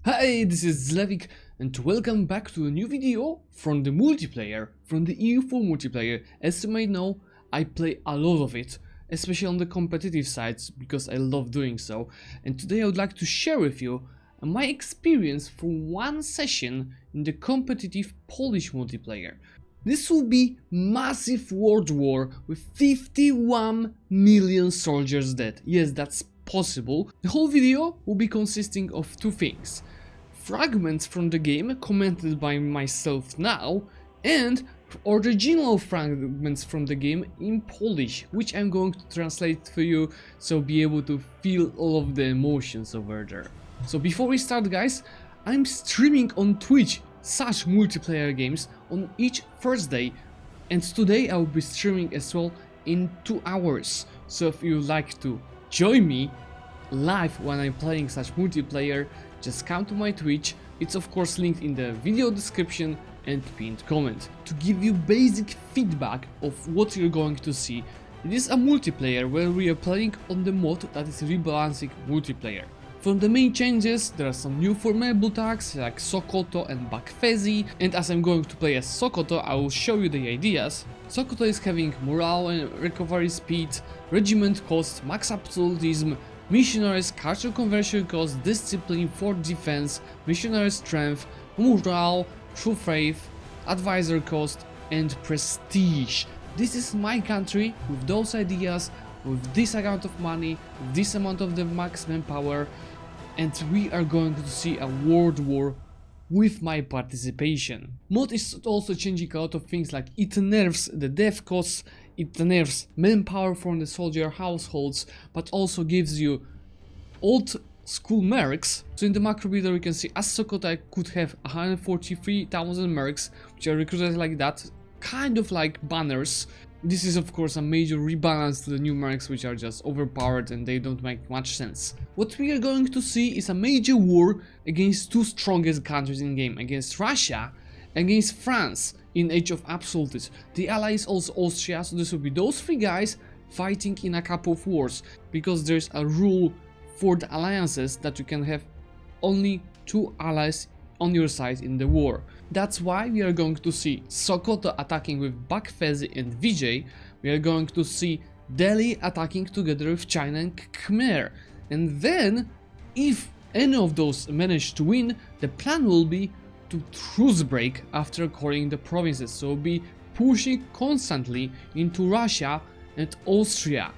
Hi, this is Zlewikk and welcome back to a new video from the multiplayer, from the EU4 multiplayer. As you may know, I play a lot of it, especially on the competitive sides because I love doing so. And today I would like to share with you my experience for one session in the competitive Polish multiplayer. This will be massive world war with 51 million soldiers dead. Yes, that's possible. The whole video will be consisting of two things: fragments from the game commented by myself now, and original fragments from the game in Polish, which I'm going to translate for you so be able to feel all of the emotions over there. So before we start, guys, I'm streaming on Twitch such multiplayer games on each Thursday, and today I will be streaming as well in 2 hours. So if you like to join me live when I'm playing such multiplayer, just come to my Twitch. It's of course linked in the video description and pinned comment. To give you basic feedback of what you're going to see, it is a multiplayer where we are playing on the mod that is rebalancing multiplayer. From the main changes, there are some new formable tags like Sokoto and Bakfezi, and as I'm going to play as Sokoto, I will show you the ideas. Sokoto is having morale and recovery speed, regiment cost, max absolutism, missionaries, culture conversion cost, discipline, for defense, missionary strength, morale, true faith, advisor cost, and prestige. This is my country with those ideas, with this amount of money, with this amount of the max manpower, and we are going to see a world war with my participation. Mod is also changing a lot of things, like it nerfs the death costs, it nerfs manpower from the soldier households, but also gives you old school mercs. So in the macro builder we can see as Sokoto I could have 143,000 mercs, which are recruited like that, kind of like banners. This is of course a major rebalance to the new mercs, which are just overpowered and they don't make much sense. What we are going to see is a major war against two strongest countries in game, against Russia, against France in Age of Absolutism. The ally is also Austria, so this will be those three guys fighting in a couple of wars, because there's a rule for the alliances that you can have only two allies on your side in the war. That's why we are going to see Sokoto attacking with Bakfezi and Vijay. We are going to see Delhi attacking together with China and Khmer. And then, if any of those manage to win, the plan will be to truce break after acquiring the provinces. So we'll be pushing constantly into Russia and Austria.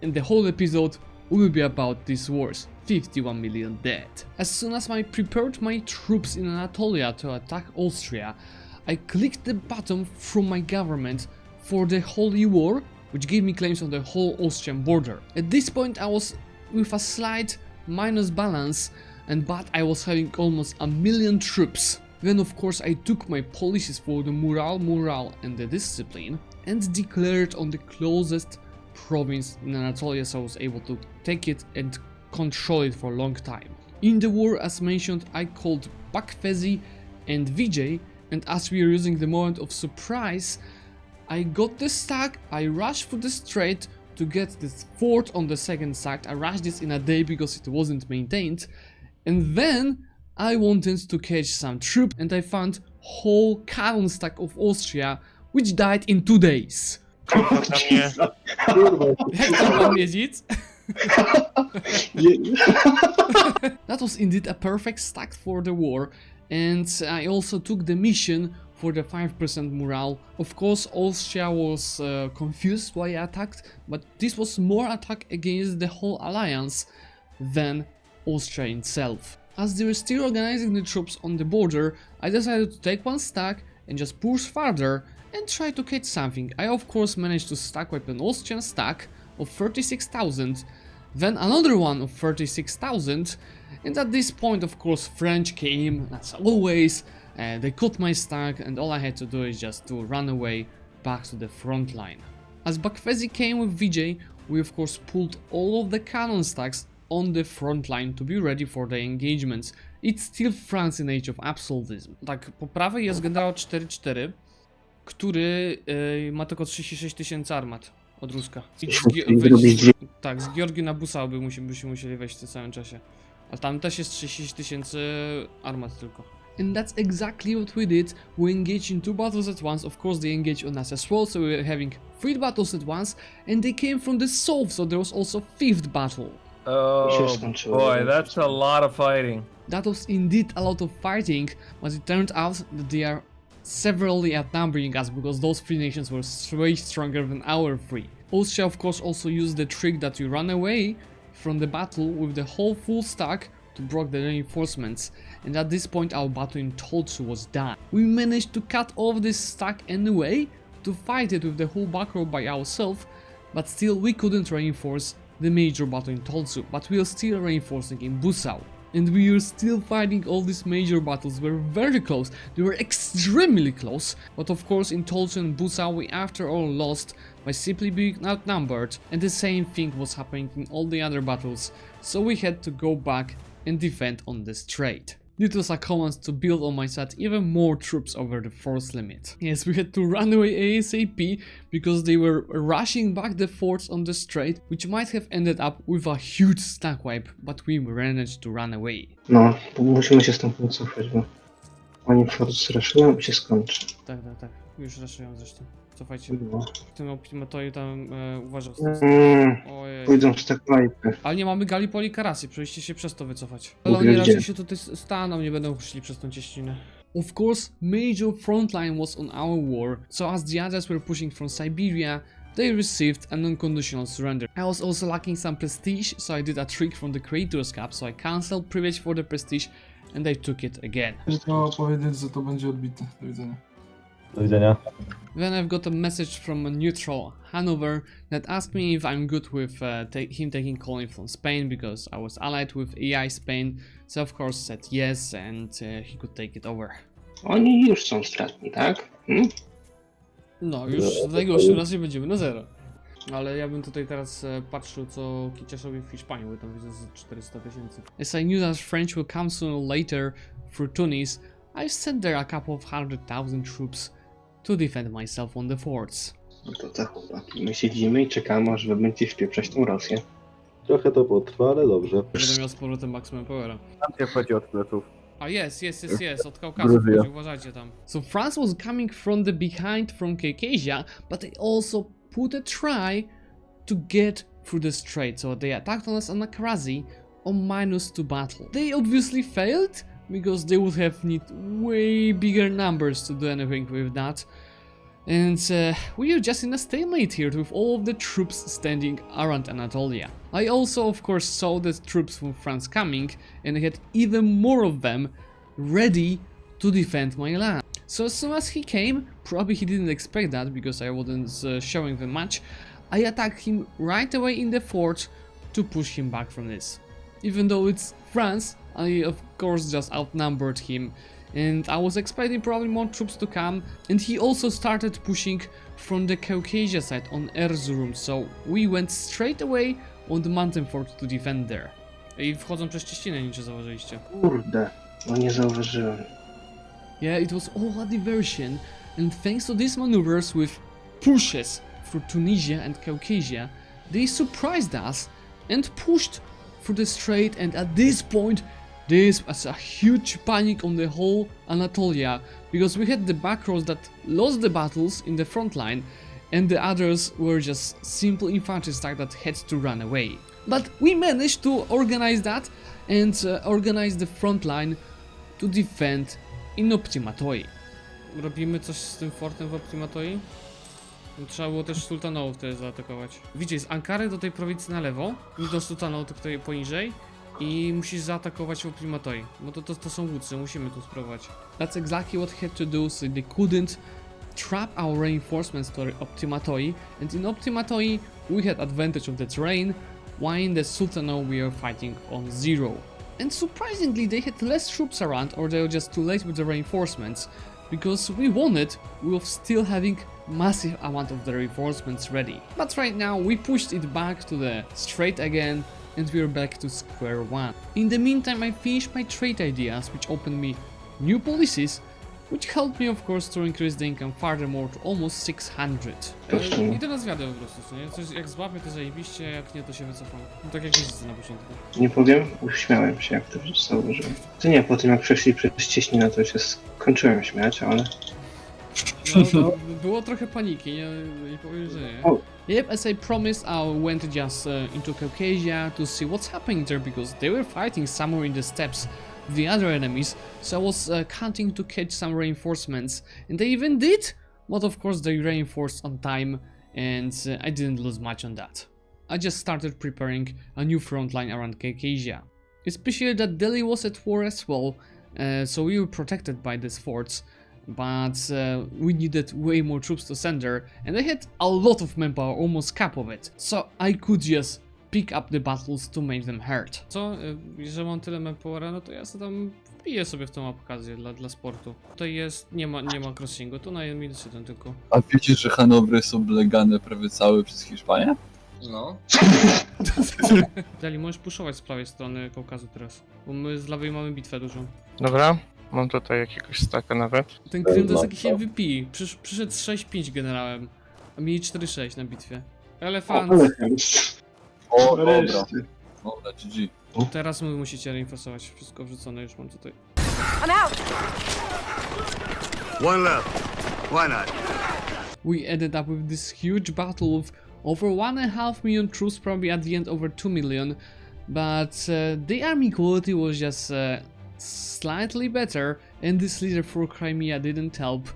And the whole episode will be about these wars. 51 million dead. As soon as I prepared my troops in Anatolia to attack Austria, I clicked the button from my government for the Holy War, which gave me claims on the whole Austrian border. At this point I was with a slight minus balance, but I was having almost 1 million troops. Then of course I took my policies for the morale and the discipline and declared on the closest province in Anatolia, so I was able to take it and control it for a long time. In the war, as mentioned, I called Bakfezi and Vijay, and as we are using the moment of surprise, I got the stack, I rushed through the strait to get this fort on the second stack. I rushed this in a day because it wasn't maintained, and then I wanted to catch some troops and I found whole cannon stack of Austria, which died in 2 days. Kurwa, tam nie. Jak to pan wiedzieć? That was indeed a perfect stack for the war, and I also took the mission for the 5% morale. Of course, Austria was confused why I attacked, but this was more attack against the whole alliance than Austria itself. As they were still organizing the troops on the border, I decided to take one stack and just push further and try to catch something. I of course managed to stack with an Austrian stack of 36,000, then another one of 36,000, and at this point of course French came, as always, they cut my stack and all I had to do is just to run away back to the front line. As Bakfezi came with Vijay, we of course pulled all of the cannon stacks on the front line to be ready for the engagements. It's still France in Age of Absolutism. Tak, po prawej jest generał 4-4, który ma tylko 36 000 armat od Ruska. Tak, z Georgii na Busał byśmy musieli wejść w tym samym czasie. A tam też jest 30 000 armat tylko. And that's exactly what we did. We engaged in 2 battles at once. Of course, they engaged on us as well, so we were having 3 battles at once. And they came from the south, so there was also 5th battle. Oh boy, that's a lot of fighting. That was indeed a lot of fighting, but it turned out that they are severely outnumbering us because those 3 nations were way stronger than our 3. Austria of course also used the trick that you run away from the battle with the whole full stack to block the reinforcements, and at this point our battle in Truce was done. We managed to cut off this stack anyway to fight it with the whole back row by ourselves, but still we couldn't reinforce the major battle in Truce, but we are still reinforcing in Busau. And we are still fighting all these major battles. We're very close, they were extremely close, but of course in Truce and Busau we after all lost by simply being outnumbered, and the same thing was happening in all the other battles, so we had to go back and defend on the strait. It was a command to build on my side even more troops over the force limit. Yes, we had to run away ASAP because they were rushing back the forts on the strait, which might have ended up with a huge stack wipe, but we managed to run away. No, bo musimy się stąd wycofać, bo oni fort raszują i się skończy. Tak, już raszują zresztą. Cofajcie. No. W tym optimatoju tam uważał. Ojej. Pójdą w stack wipe. Ale nie mamy Gallipoli Karasy, przejście się przez to wycofać. Ale oni raczej się tutaj staną, nie będą szli przez tą cieśninę. Of course, major frontline was on our war, so as the others were pushing from Siberia, they received an unconditional surrender. I was also lacking some prestige, so I did a trick from the Creators Cup, so I cancelled privilege for the prestige and I took it again. Trzeba powiedzieć, że to będzie odbite. Do widzenia. Do widzenia. Then I've got a message from a neutral Hanover that asked me if I'm good with him taking colony from Spain because I was allied with AI Spain, so of course said yes and he could take it over. Oni już są stratni, tak? No, już z najgorszym razie będziemy na 0. Ale ja bym tutaj teraz patrzył, co Kiciarz robi w Hiszpanii, bo tam widzę z 400 000. As I knew that French will come sooner or later through Tunis, I sent there a couple of 100,000 troops to defend myself on the forts. No to tak, chłopaki. My siedzimy i czekamy, aż wy będziecie wpieprzać tą Rosję. Trochę to potrwa, ale dobrze. Będę miał z powrotem maksimum powera. Tam wchodzi od pleców. A jest, od Kaukazu, Gruzja. uważajcie tam. So France was coming from the behind from Caucasia, but they also put a try to get through the strait, so they attacked on us on Akrazi on -2 battle. They obviously failed, because they would have need way bigger numbers to do anything with that. And we are just in a stalemate here with all of the troops standing around Anatolia. I also of course saw the troops from France coming and I had even more of them ready to defend my land. So as soon as he came, probably he didn't expect that because I wasn't showing them much, I attacked him right away in the fort to push him back from this. Even though it's France, I of course just outnumbered him and I was expecting probably more troops to come, and he also started pushing from the Caucasia side on Erzurum, so we went straight away on the mountain fort to defend there. I wchodzą przez cieśninę, nie czy zauważyliście. Kurde, no nie zauważyłem. Yeah, it was all a diversion, and thanks to these maneuvers with pushes through Tunisia and Caucasia, they surprised us and pushed through the strait, and at this point this was a huge panic on the whole Anatolia, because we had the back rows that lost the battles in the front line and the others were just simple infantry stack that had to run away. But we managed to organize that and organize the front line to defend in Optimatoi. Robimy coś z tym fortem w Optimatoi? Trzeba było też sultanów wtedy zaatakować. Widzicie, z Ankary do tej prowincji na lewo i do sultanów tutaj poniżej i musisz zaatakować w Optimatoi, bo to są łódcy, musimy tu spróbować. That's exactly what had to do, so they couldn't trap our reinforcements to Optimatoi, and in Optimatoi we had advantage of the terrain, while in the Sultanate we are fighting on 0. And surprisingly they had less troops around, or they were just too late with the reinforcements, because we won it with still having massive amount of the reinforcements ready. But right now we pushed it back to the strait again, and we're back to square one. In the meantime I finished my trade ideas, which opened me new policies which helped me of course to increase the income furthermore to almost 600. I teraz wiadę po prostu, co nie? Coś, jak złapię to zajebiście, jak nie to się wycofam. No, tak jak widzicie na początku. Nie powiem, uśmiałem się jak to zauważyłem. To nie, po tym jak przeszli przez cieśninę to się skończyłem śmiać, ale... No, było trochę paniki, nie powiem, że nie. Yep, as I promised, I went just into Caucasia to see what's happening there because they were fighting somewhere in the steppes with the other enemies, so I was counting to catch some reinforcements, and they even did, but of course they reinforced on time, and I didn't lose much on that. I just started preparing a new front line around Caucasia. Especially that Delhi was at war as well, so we were protected by these forts, but we needed way more troops to send there, and I had a lot of manpower, almost cap of it, so I could just pick up the battles to make them hurt. Co, że mam tyle manpowera, no to ja sobie tam wbiję sobie w tą okazję dla sportu. Tutaj jest, nie ma crossingu, to na -1 tylko. A wiecie, że Hanowry są oblegane prawie całe przez Hiszpanię? No. Dali, możesz puszować z prawej strony Kaukazu teraz, bo my z lewej mamy bitwę dużą. Dobra, mam tutaj jakiegoś staka nawet. Ten Krym to jest jakiś MVP. Przyszedł 6-5 generałem, a mieli 4-6 na bitwie. Elefant. O, dobra. Dobra, GG. Teraz my musicie reinforsować. Wszystko wrzucone już mam tutaj. One left. Why not? We ended up with this huge battle with over 1.5 million troops, probably at the end over 2 million. But the army quality was just slightly better, and this leader for Crimea didn't help,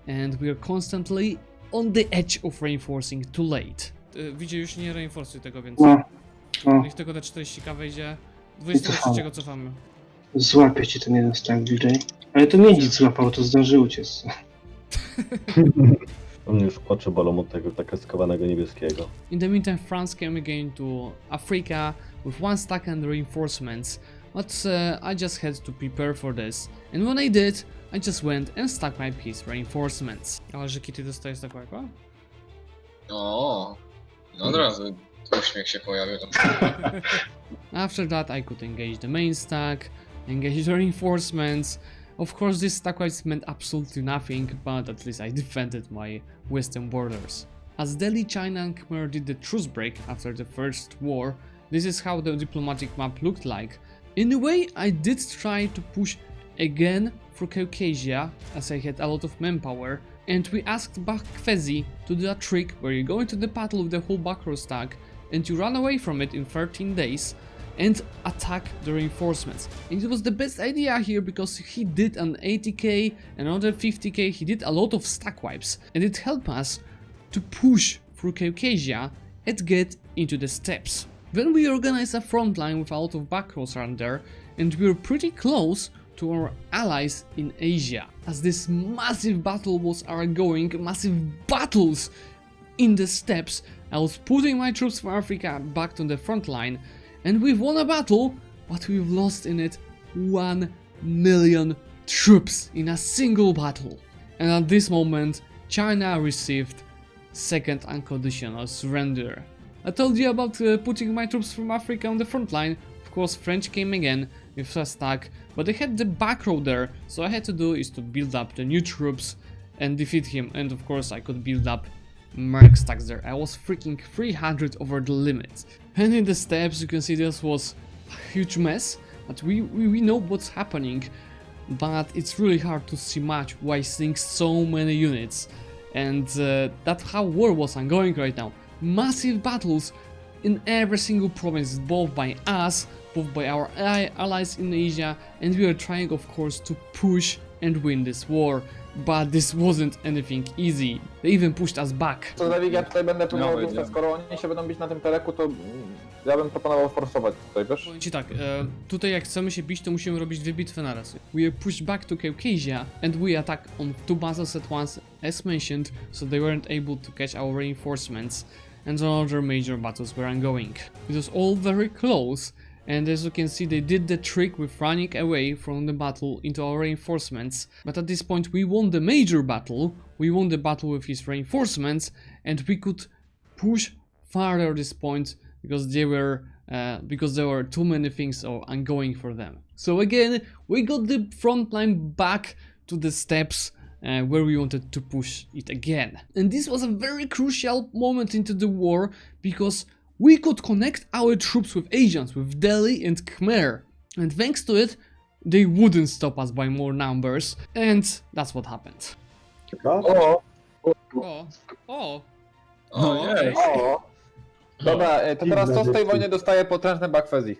and we are constantly on the edge of reinforcing too late. Widzicie, już nie reinforcuj tego więcej. Niech tego te 40k wejdzie. 23 cofamy. Złapie ci ten jeden stack bliżej. Ale to miedzik złapał, to zdąży uciec. On już oczy bolą od tego tak skowanego niebieskiego. In the meantime, France came again to Africa with 1 stack and reinforcements, but I just had to prepare for this, and when I did, I just went and stuck my piece reinforcements. Ale że Kitty dostajesz tak łatwo? O, no od razu uśmiech się pojawił. After that, I could engage the main stack, engage the reinforcements. Of course, this stack wipes meant absolutely nothing, but at least I defended my western borders. As Delhi, China and Khmer did the truce break after the first war, this is how the diplomatic map looked like. In a way, I did try to push again through Caucasia, as I had a lot of manpower, and we asked Bakhfezi to do a trick where you go into the battle with the whole back row stack, and you run away from it in 13 days, and attack the reinforcements. And it was the best idea here because he did an 80k, another 50k, he did a lot of stack wipes, and it helped us to push through Caucasia and get into the steppes. Then we organized a front line with a lot of back rows around there, and we were pretty close to our allies in Asia. As this massive battle was ongoing, massive battles in the steppes, I was putting my troops from Africa back to the front line, and we've won a battle, but we've lost in it 1 million troops in a single battle. And at this moment, China received second unconditional surrender. I told you about putting my troops from Africa on the front line. Of course, French came again with a stack, but they had the back row there, so I had to do is to build up the new troops and defeat him, and of course I could build up merc stacks there. I was freaking 300 over the limit. And in the steps you can see this was a huge mess, but we know what's happening, but it's really hard to see much why seeing so many units, and that's how war was ongoing right now. Massive battles in every single province, both by us, both by our allies in Asia, and we were trying of course to push and win this war, but this wasn't anything easy. They even pushed us back. Co Zlewikk, ja tutaj będę próbował dostać, skoro oni się będą bić na tym teleku, to ja bym proponował forsować tutaj, wiesz? Powiem ci tak, tutaj jak chcemy się bić, to musimy robić 2 bitwy naraz. We are pushed back to Caucasia and we attacked on 2 battles at once as mentioned, so they weren't able to catch our reinforcements, and other major battles were ongoing. It was all very close, and as you can see they did the trick with running away from the battle into our reinforcements, but at this point we won the major battle, we won the battle with his reinforcements, and we could push farther this point because there were too many things ongoing for them. So again, we got the front line back to the steps where we wanted to push it again. And this was a very crucial moment into the war because we could connect our troops with Asians, with Delhi and Khmer. And thanks to it, they wouldn't stop us by more numbers. And that's what happened. O, O. Okay. o. Dobra, to teraz co z tej wojny dostaje potężne backfezi?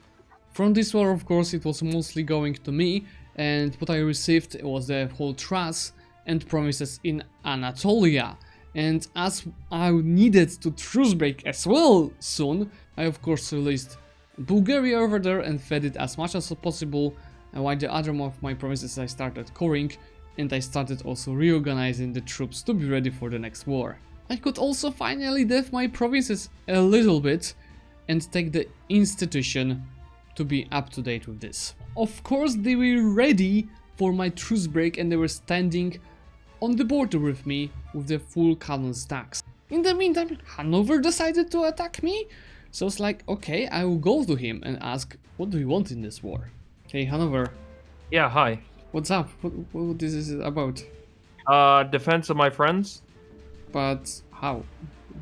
From this war, of course, it was mostly going to me, and what I received was the whole Truce and promises in Anatolia. And as I needed to truce break as well soon, I of course released Bulgaria over there and fed it as much as possible, while the other of my provinces I started coring, and I started also reorganizing the troops to be ready for the next war. I could also finally dev my provinces a little bit and take the institution to be up to date with this. Of course they were ready for my truce break and they were standing on the border with me with the full cannon stacks. In the meantime, Hanover decided to attack me, so it's like, okay, I will go to him and ask, what do you want in this war? Hey Hanover, Yeah, hi. what's up? What this is about? Defense of my friends? But how?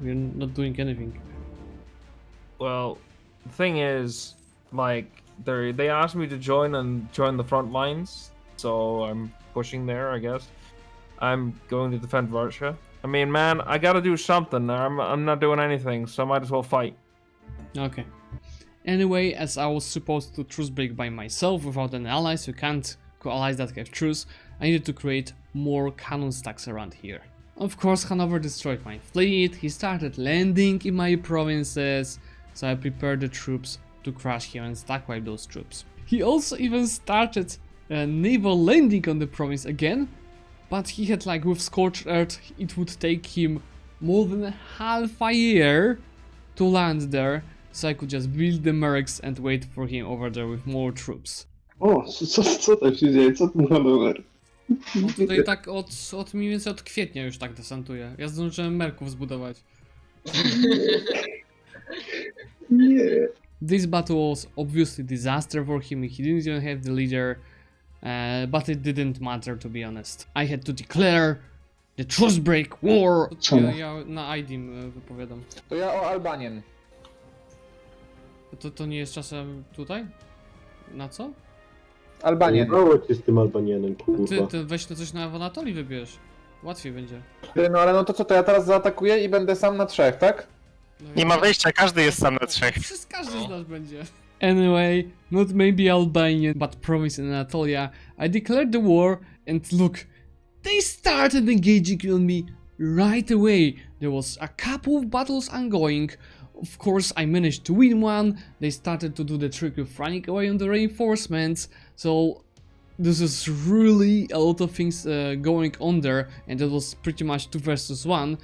We're not doing anything. Well, the thing is, like, they asked me to join the front lines, so I'm pushing there, I guess. I'm going to defend Russia. I mean, man, I gotta do something. I'm not doing anything, so I might as well fight. Okay. Anyway, as I was supposed to truce break by myself without any allies, you can't co-allies that have truce, I needed to create more cannon stacks around here. Of course, Hanover destroyed my fleet, he started landing in my provinces, so I prepared the troops to crush him and stack wipe those troops. He also even started a naval landing on the province again, but he had, like, with Scorched Earth, it would take him more than half a year to land there, so I could just build the mercs and wait for him over there with more troops. O, co tam się dzieje? Co tu ma numer? No tutaj tak od mniej więcej od kwietnia już tak desantuję. Ja zdążyłem merków zbudować. Nie. This battle was obviously disaster for him, he didn't even have the leader, but it didn't matter, to be honest. I had to declare the truce break war! Ja na IDIM wypowiadam. To ja o Albanien. To nie jest czasem tutaj? Na co? Albanien. Mało ci z tym Albanienem, kurwa. Ty weź to coś na Anatolii wybierz. Łatwiej będzie. No ale no to co, to ja teraz zaatakuję i będę sam na 3, tak? No Nie ma wyjścia, każdy jest sam na 3. Każdy z nas będzie. Anyway, not maybe Albanian, but province in Anatolia, I declared the war, and look, they started engaging on me right away. There was a couple of battles ongoing. Of course, I managed to win one. They started to do the trick of running away on the reinforcements. So this is really a lot of things going on there, and it was pretty much 2 versus 1.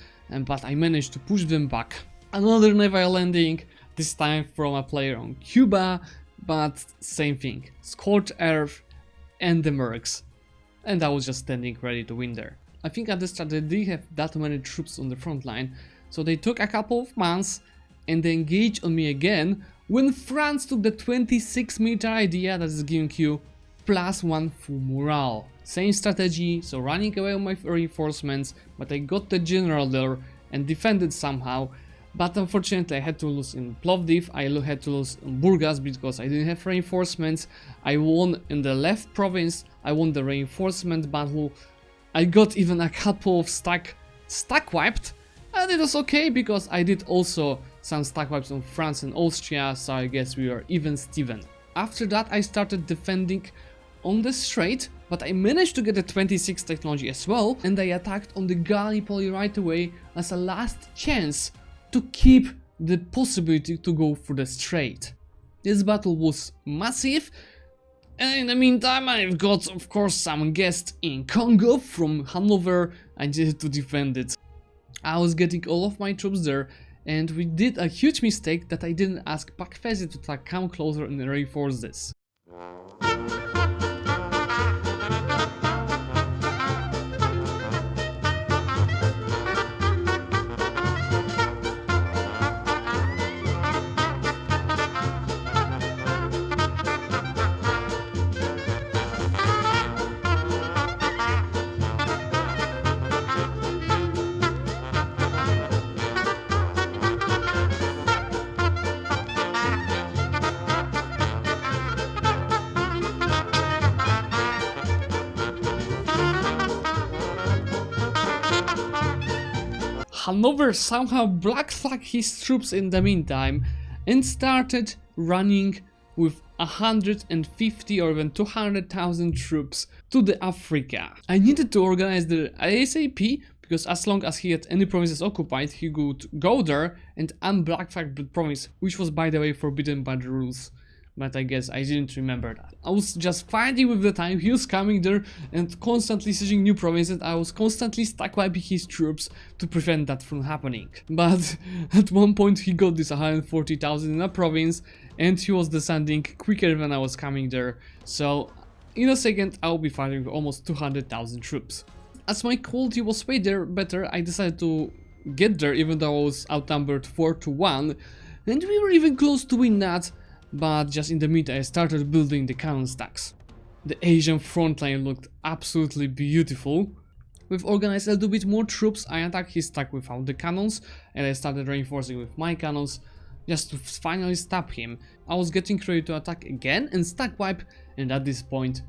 But I managed to push them back. Another naval landing, this time from a player on Cuba, but same thing, Scorched Earth and the mercs, and I was just standing ready to win there. I think at this start they didn't have that many troops on the front line, so they took a couple of months and they engaged on me again when France took the 26 military idea that is giving you +1 full morale. Same strategy, so running away on my reinforcements, but I got the general there and defended somehow. But unfortunately I had to lose in Plovdiv, I had to lose in Burgas because I didn't have reinforcements. I won in the left province, I won the reinforcement battle. I got even a couple of stack wiped, and it was okay because I did also some stack wipes on France and Austria, so I guess we are even Steven. After that I started defending on the strait, but I managed to get the 26 technology as well, and I attacked on the Gallipoli right away as a last chance to keep the possibility to go for the strait. This battle was massive, and in the meantime I've got of course some guests in Congo from Hanover. I needed to defend it. I was getting all of my troops there, and we did a huge mistake that I didn't ask Pakfezi to come closer and reinforce this. Hanover somehow black flagged his troops in the meantime and started running with 150 or even 200,000 troops to the Africa. I needed to organize the ASAP because as long as he had any provinces occupied, he could go there and unblack flag the province, which was by the way forbidden by the rules. But I guess I didn't remember that. I was just fighting with the time, he was coming there and constantly sieging new provinces. I was constantly stack wiping his troops to prevent that from happening. But at one point he got this 140,000 in a province and he was descending quicker than I was coming there. So in a second I'll be fighting with almost 200,000 troops. As my quality was way better, I decided to get there even though I was outnumbered 4-1. And we were even close to win that. But just in the meantime I started building the cannon stacks. The Asian front line looked absolutely beautiful. With organized a little bit more troops, I attacked his stack without the cannons and I started reinforcing with my cannons just to finally stop him. I was getting ready to attack again and stack wipe, and at this point,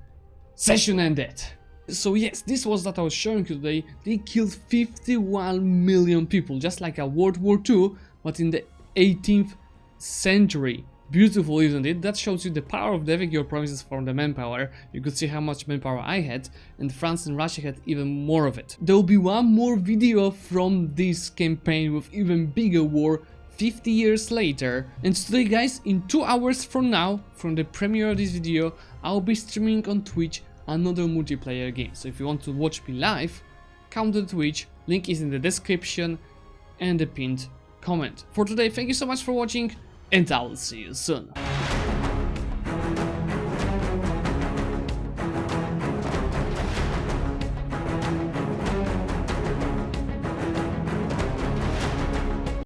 session ended. So yes, this was that I was showing you today. They killed 51 million people, just like a World War II, but in the 18th century. Beautiful, isn't it? That shows you the power of deving your provinces from the manpower. You could see how much manpower I had, and France and Russia had even more of it. There will be one more video from this campaign with even bigger war 50 years later. And today guys, in 2 hours from now, from the premiere of this video, I'll be streaming on Twitch another multiplayer game. So if you want to watch me live, come to Twitch, link is in the description and the pinned comment. For today, thank you so much for watching, and I will see you soon.